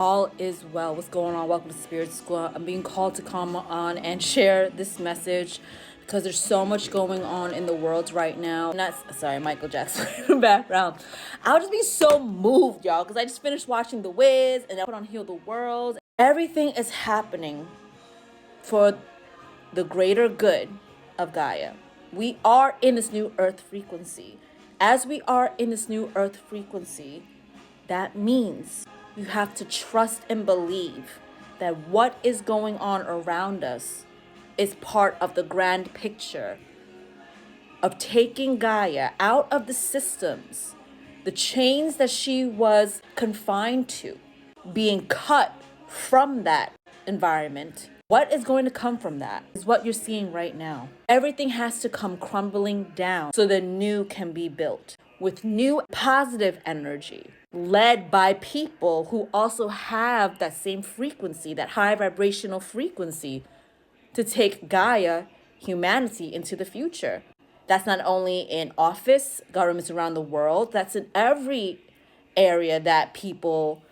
All is well. What's going on? Welcome to Spirit School. I'm being called to come on and share this message because there's so much going on in the world right now. Sorry, Michael Jackson in the background. I was just being so moved, y'all, because I just finished watching The Wiz and I put on Heal the World. Everything is happening for the greater good of Gaia. We are in this new earth frequency. As we are in this new earth frequency, that means you have to trust and believe that what is going on around us is part of the grand picture of taking Gaia out of the systems, the chains that she was confined to, being cut from that environment. What is going to come from that is what you're seeing right now. Everything has to come crumbling down so the new can be built with new positive energy, led by people who also have that same frequency, that high vibrational frequency, to take Gaia, humanity, into the future. That's not only in office, governments around the world, that's in every area that people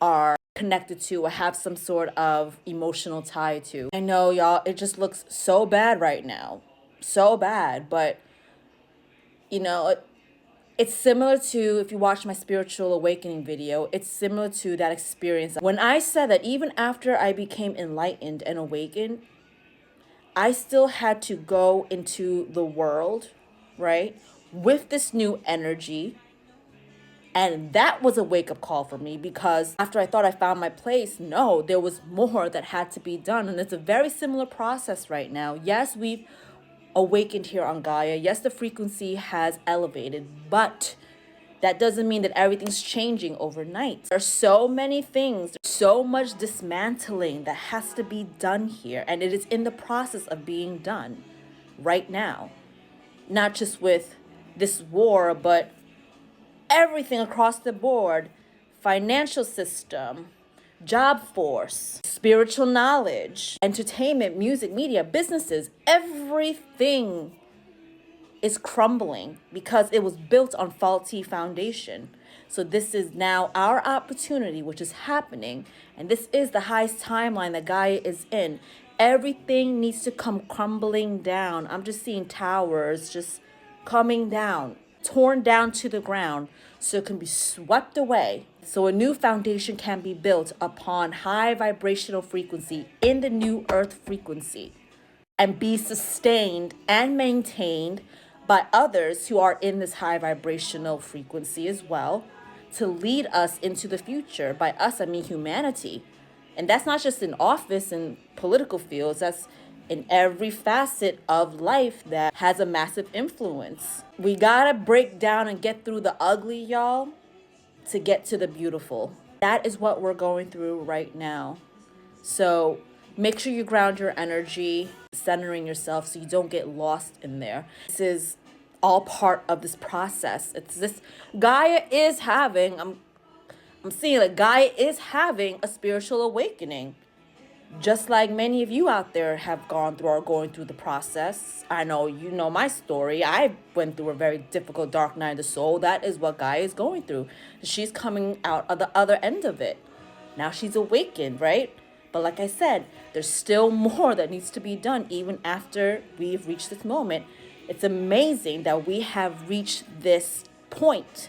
are connected to or have some sort of emotional tie to. I know, y'all, it just looks so bad right now. So bad, but it's similar to, if you watch my spiritual awakening video, it's similar to that experience. When I said that even after I became enlightened and awakened, I still had to go into the world, right, with this new energy. And that was a wake-up call for me, because after I thought I found my place, no, there was more that had to be done. And it's a very similar process right now. Yes, we've awakened here on Gaia. Yes, the frequency has elevated, but that doesn't mean that everything's changing overnight. There are so many things, so much dismantling that has to be done here, and it is in the process of being done right now. Not just with this war, but everything across the board: financial system, job force, spiritual knowledge, entertainment, music, media, businesses. Everything is crumbling because it was built on faulty foundation. So this is now our opportunity, which is happening, and this is the highest timeline that Gaia is in. Everything needs to come crumbling down. I'm just seeing towers just coming down, torn down to the ground, so it can be swept away, so a new foundation can be built upon high vibrational frequency in the new earth frequency, and be sustained and maintained by others who are in this high vibrational frequency as well, to lead us into the future. By us, I mean humanity. And that's not just in office and political fields, that's in every facet of life that has a massive influence. We gotta break down and get through the ugly, y'all, to get to the beautiful. That is what we're going through right now. So make sure you ground your energy, centering yourself so you don't get lost in there. This is all part of this process. It's this Gaia is having, I'm seeing that Gaia is having a spiritual awakening. Just like many of you out there have gone through or going through the process. I know you know my story. I went through a very difficult dark night of the soul. That is what Gaia is going through. She's coming out of the other end of it. Now she's awakened, right? But like I said, there's still more that needs to be done even after we've reached this moment. It's amazing that we have reached this point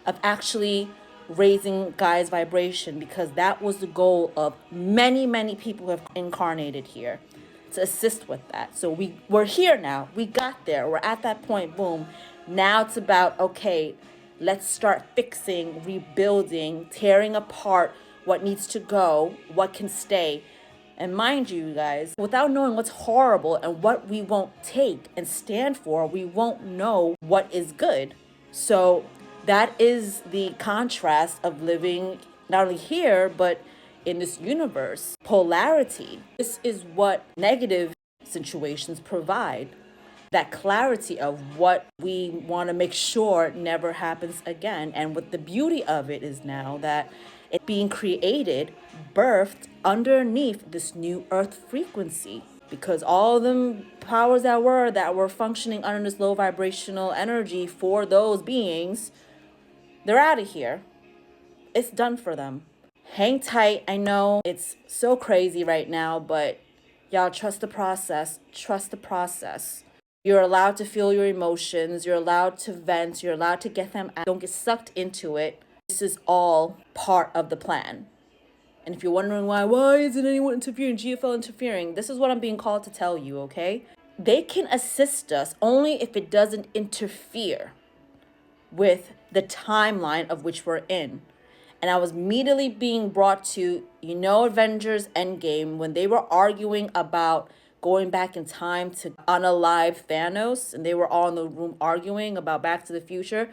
of actually raising Gaia's vibration, because that was the goal of many, many people who have incarnated here, to assist with that. So we're here now. We got there. We're at that point. Boom. Now it's about, okay, let's start fixing, rebuilding, tearing apart what needs to go, what can stay. And mind you, guys, without knowing what's horrible and what we won't take and stand for, we won't know what is good. So that is the contrast of living not only here, but in this universe. Polarity. This is what negative situations provide. That clarity of what we want to make sure never happens again. And what the beauty of it is now that it's being created, birthed underneath this new earth frequency. Because all the powers that were functioning under this low vibrational energy for those beings, they're out of here. It's done for them. Hang tight. I know it's so crazy right now, but y'all trust the process. Trust the process. You're allowed to feel your emotions. You're allowed to vent. You're allowed to get them out. Don't get sucked into it. This is all part of the plan. And if you're wondering why isn't anyone interfering, GFL interfering, this is what I'm being called to tell you, okay? They can assist us only if it doesn't interfere with the timeline of which we're in. And I was immediately being brought to, Avengers Endgame, when they were arguing about going back in time to unalive Thanos, and they were all in the room arguing about Back to the Future.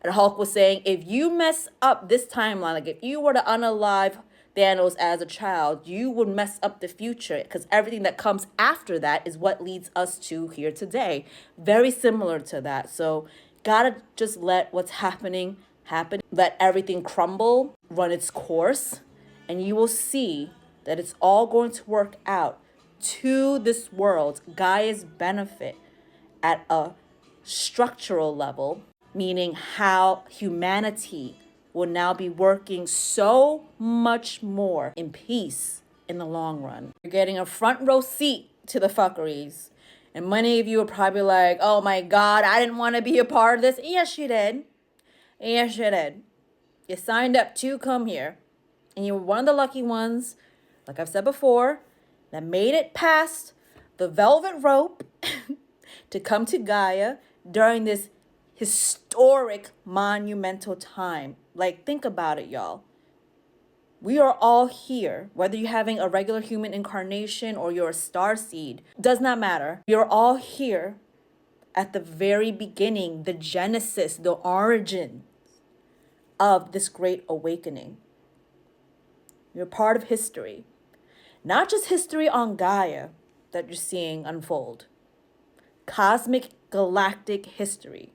And Hulk was saying, if you mess up this timeline, like if you were to unalive Thanos as a child, you would mess up the future, because everything that comes after that is what leads us to here today. Very similar to that. So gotta just let what's happening happen. Let everything crumble, run its course, and you will see that it's all going to work out to this world, Gaia's benefit, at a structural level, meaning how humanity will now be working so much more in peace in the long run. You're getting a front row seat to the fuckeries. And many of you are probably like, oh my God, I didn't want to be a part of this. Yes, you did. Yes, you did. You signed up to come here. And you were one of the lucky ones, like I've said before, that made it past the velvet rope to come to Gaia during this historic, monumental time. Like, think about it, y'all. We are all here, whether you're having a regular human incarnation or you're a star seed, does not matter. You're all here at the very beginning, the genesis, the origin of this great awakening. You're part of history. Not just history on Gaia that you're seeing unfold. Cosmic galactic history.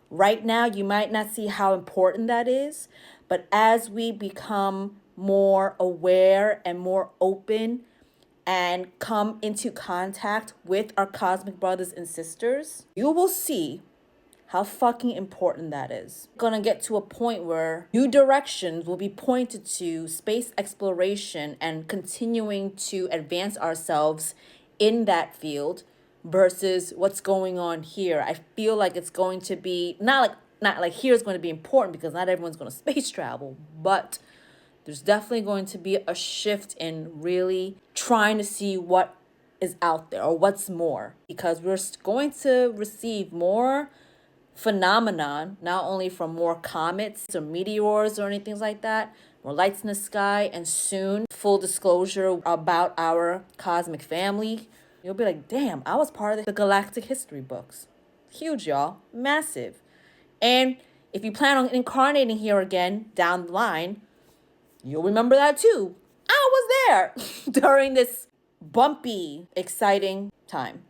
Right now, you might not see how important that is, but as we become more aware and more open and come into contact with our cosmic brothers and sisters, you will see how fucking important that is. We're gonna get to a point where new directions will be pointed to space exploration and continuing to advance ourselves in that field versus what's going on here. I feel like it's going to be not like here's going to be important because not everyone's going to space travel, but there's definitely going to be a shift in really trying to see what is out there or what's more, because we're going to receive more phenomenon, not only from more comets or meteors or anything like that, more lights in the sky, and soon full disclosure about our cosmic family. You'll be like, damn, I was part of the galactic history books. Huge, y'all. Massive. And if you plan on incarnating here again down the line, you'll remember that too. I was there during this bumpy, exciting time.